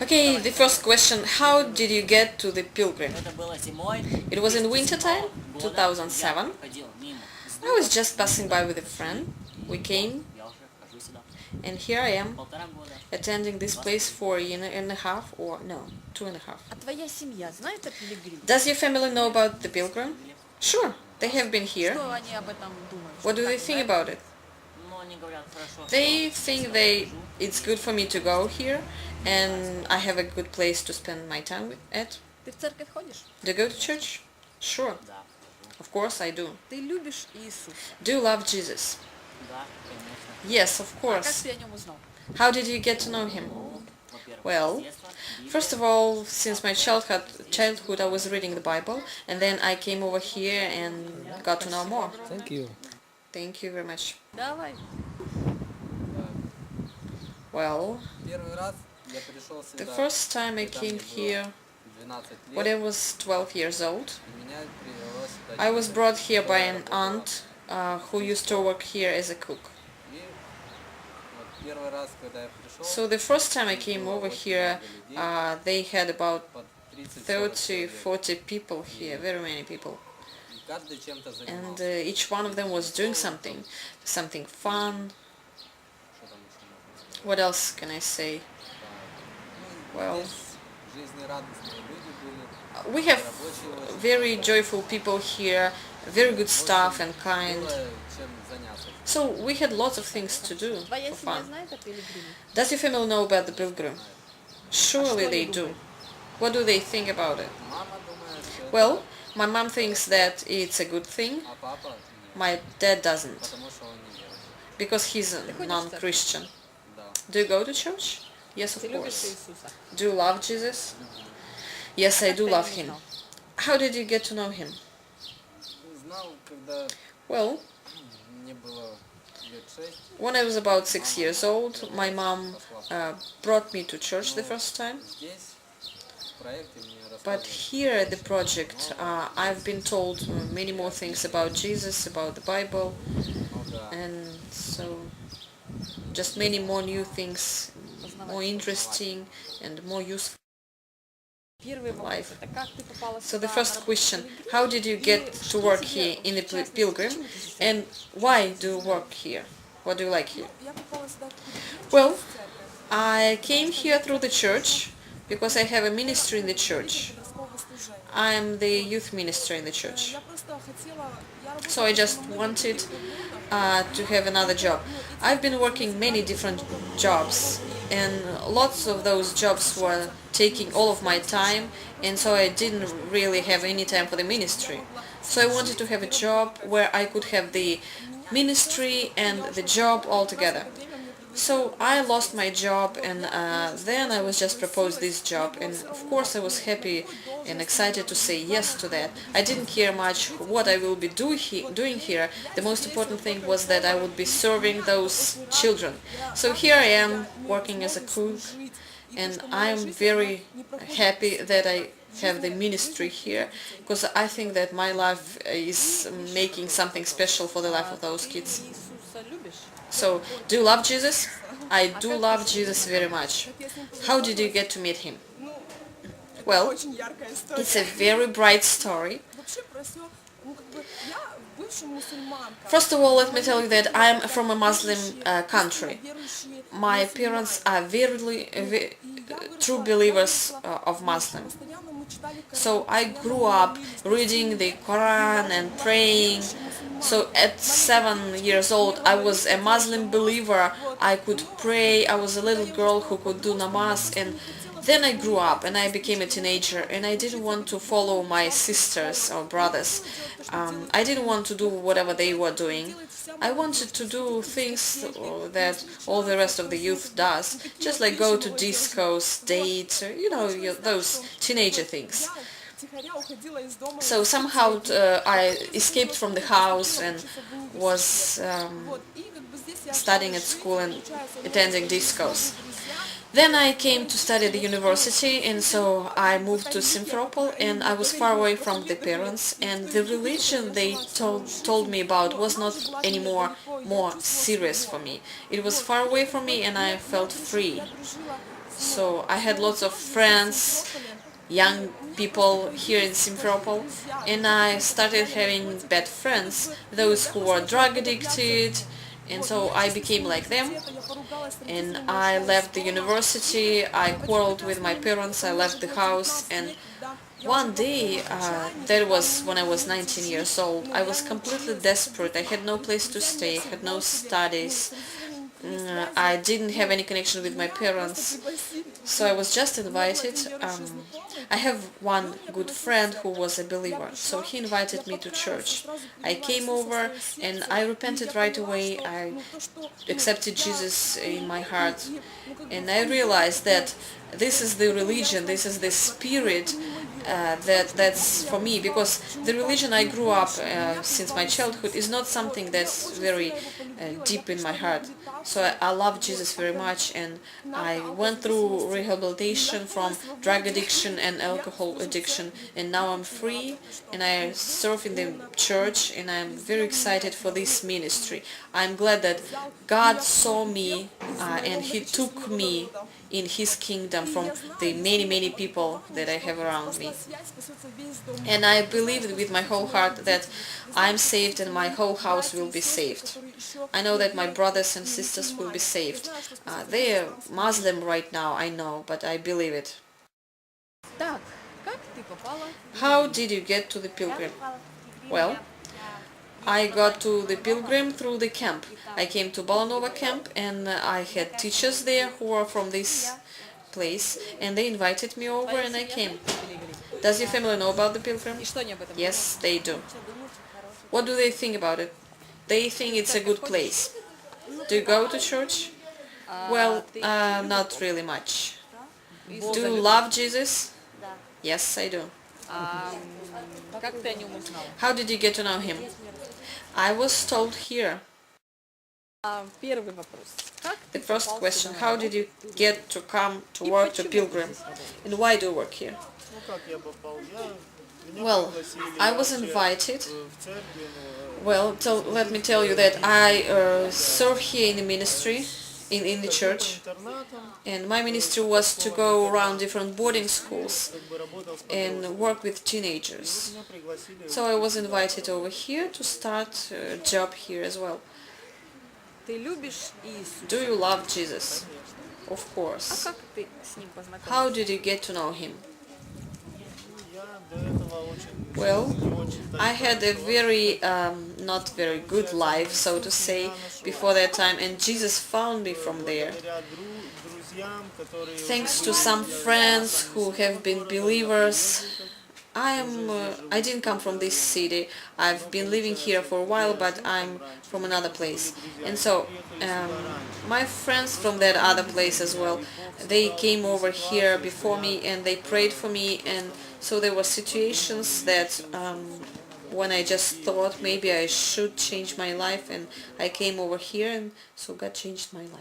Okay, the first question, how did you get to the Pilgrim? It was in winter time, 2007. I was just passing by with a friend. We came, and here I am, attending this place for a year and a half, or no, 2.5. Does your family know about the Pilgrim? Sure, they have been here. What do they think about it? They think it's good for me to go here, and I have a good place to spend my time at. Do you go to church? Sure. Of course I do. Do you love Jesus? Yes, of course. How did you get to know him? Well, first of all, since my childhood I was reading the Bible, and then I came over here and got to know more. Thank you. Thank you very much. Well, the first time I came here when I was 12 years old, I was brought here by an aunt who used to work here as a cook. So the first time I came over here, they had about 30, 40 people here, very many people. And each one of them was doing something fun. What else can I say? Well, we have very joyful people here, very good staff and kind. So we had lots of things to do for fun. Does your family know about the Pilgrim? Surely they do. What do they think about it? Well, my mom thinks that it's a good thing. My dad doesn't, because he's a non-Christian. Do you go to church? Yes, of course. Do you love Jesus? Yes, I do love him. How did you get to know him? Well, when I was about 6 years old, my mom brought me to church the first time. But here at the project, I've been told many more things about Jesus, about the Bible, and so just many more new things, more interesting and more useful in life. So the first question, how did you get to work here in the Pilgrim, and why do you work here? What do you like here? Well, I came here through the church because I have a ministry in the church. I am the youth minister in the church. So I just wanted to have another job. I've been working many different jobs, and lots of those jobs were taking all of my time, and so I didn't really have any time for the ministry. So I wanted to have a job where I could have the ministry and the job all together. So I lost my job, and then I was just proposed this job, and of course I was happy and excited to say yes to that. I didn't care much what I will be doing here. The most important thing was that I would be serving those children. So here I am working as a cook, and I'm very happy that I have the ministry here, because I think that my life is making something special for the life of those kids. So, do you love Jesus? I do love Jesus very much. How did you get to meet him? Well, it's a very bright story. First of all, let me tell you that I am from a Muslim country. My parents are very true believers of Muslim. So I grew up reading the Quran and praying. So at 7 years old, I was a Muslim believer. I could pray. I was a little girl who could do namaz, and then I grew up and I became a teenager, and I didn't want to follow my sisters or brothers. I didn't want to do whatever they were doing. I wanted to do things that all the rest of the youth does, just like go to discos, date, those teenager things. So somehow I escaped from the house and was studying at school and attending discos. Then I came to study at the university, and so I moved to Simferopol, and I was far away from the parents, and the religion they told me about was not anymore more serious for me. It was far away from me, and I felt free. So I had lots of friends, young people here in Simferopol, and I started having bad friends, those who were drug addicted, and so I became like them, and I left the university, I quarreled with my parents, I left the house, and one day, that was when I was 19 years old, I was completely desperate. I had no place to stay, I had no studies, I didn't have any connection with my parents, so I was just invited. I have one good friend who was a believer, so he invited me to church. I came over and I repented right away. I accepted Jesus in my heart, and I realized that this is the religion, this is the spirit that's for me, because the religion I grew up since my childhood is not something that's very deep in my heart. So I love Jesus very much, and I went through rehabilitation from drug addiction and alcohol addiction, and now I'm free, and I serve in the church, and I'm very excited for this ministry. I'm glad that God saw me and He took me in His kingdom from the many people that I have around me. And I believe with my whole heart that I'm saved and my whole house will be saved. I know that my brothers and sisters will be saved. They are Muslim right now, I know, but I believe it. How did you get to the Pilgrim? Well, I got to the Pilgrim through the camp. I came to Balanova camp, and I had teachers there who were from this place, and they invited me over and I came. Does your family know about the Pilgrim? Yes, they do. What do they think about it? They think it's a good place. Do you go to church? Well, not really much. Do you love Jesus? Yes, I do. How did you get to know Him? I was told here. The first question, how did you get to come to work to Pilgrim? And why do you work here? Well, I was invited. Well, let me tell you that I serve here in the ministry, in the church, and my ministry was to go around different boarding schools and work with teenagers. So I was invited over here to start a job here as well. Do you love Jesus? Of course. How did you get to know Him? Well, I had a very, not very good life, so to say, before that time, and Jesus found me from there. Thanks to some friends who have been believers, I didn't come from this city. I've been living here for a while, but I'm from another place. And so, my friends from that other place as well, they came over here before me and they prayed for me, and so there were situations that when I just thought maybe I should change my life, and I came over here, and so God changed my life.